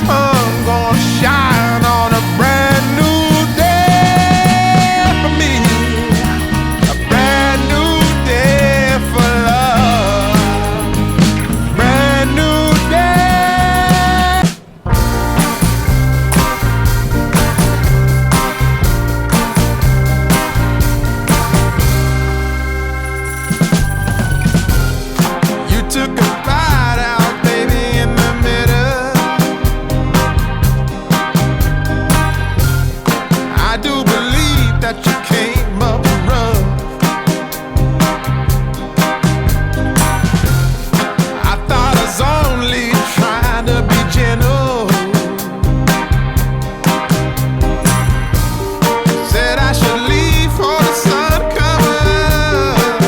sun gonna shine on a brand new day for me, a brand new day for love, brand new day. You took a bite out, baby, in the middle. I do believe that you came up rough. I thought I was only trying to be gentle. Said I should leave for the sun coming up.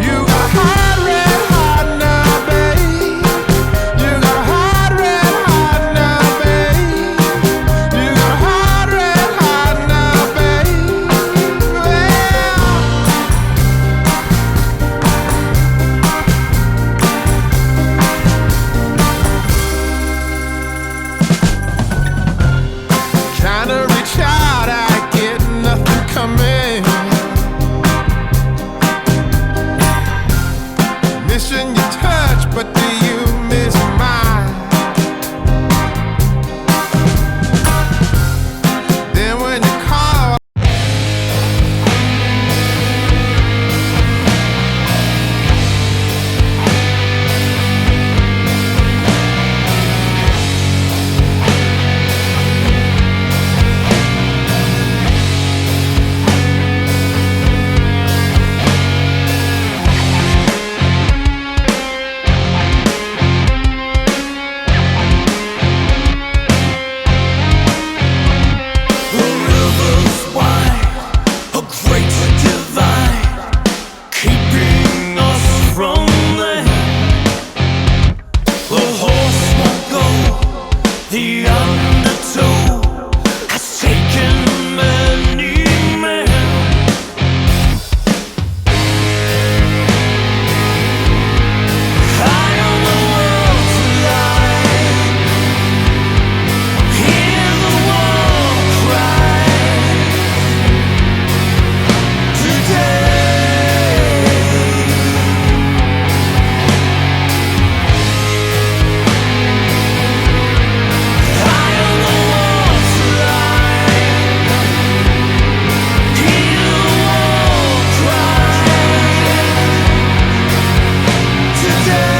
You got a hot, red hot now, babe. You got a hot, red hot now, babe. You got a hot, red hot now, babe. Trying to reach out, I get nothing coming. Missing your touch, but do you miss mine? Then when you call, The river's wide, a great divide, keeping us from there. The horse won't go, the undertow has taken many men. High on the world's line, hear the war cry. Today, high on the world's line, hear the war cry. Today.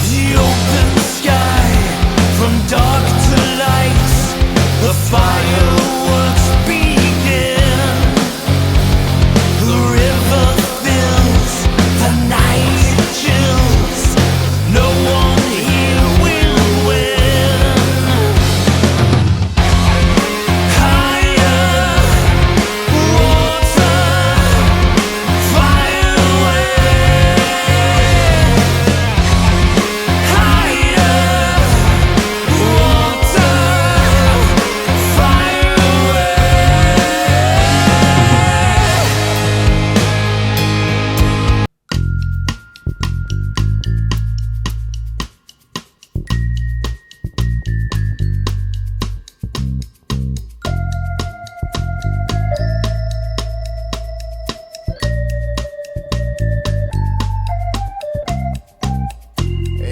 The open sky, from dark to light, the fireworks begin. The river fills, the night chills, no one here will win. Higher, water, fire away. Higher, water, fire away.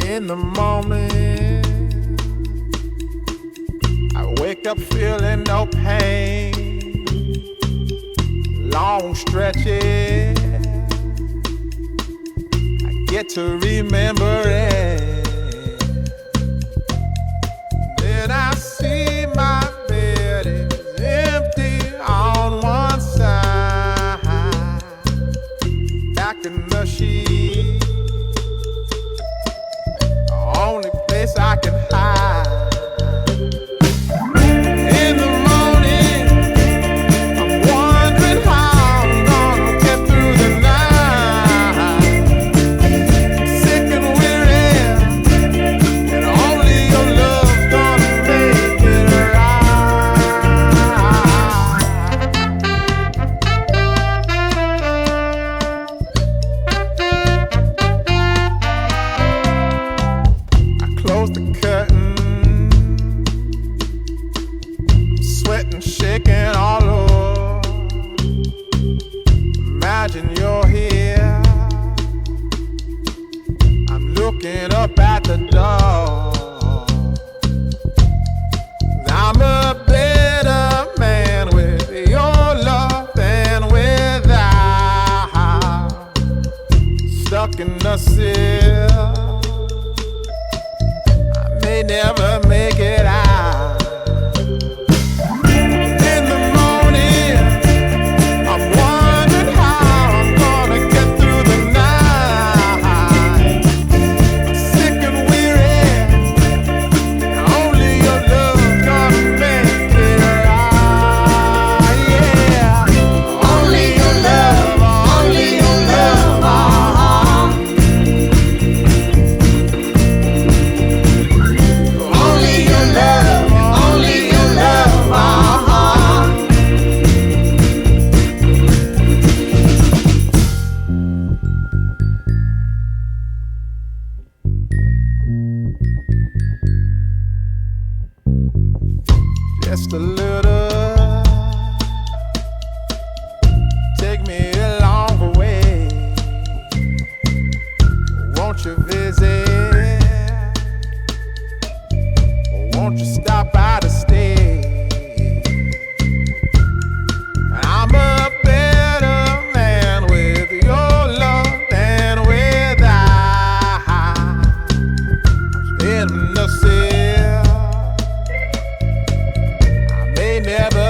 in the morning, I wake up feeling no pain. Long stretches, I get to remember it. Then I see my and shaking all over. Imagine you're here. I'm looking up at the door. I'm a better man with your love than without. Stuck in the seal, I may never make it out. In the morning, I'm wondering how I'm gonna get through the night. Sick and weary, only your love gonna make it right. Yeah, only your love, only your love. Only your love, only your love. Just a little, take me along the way. Won't you visit? Won't you stop by to stay? I'm a better man with your love than without. I'm in the seal, I may never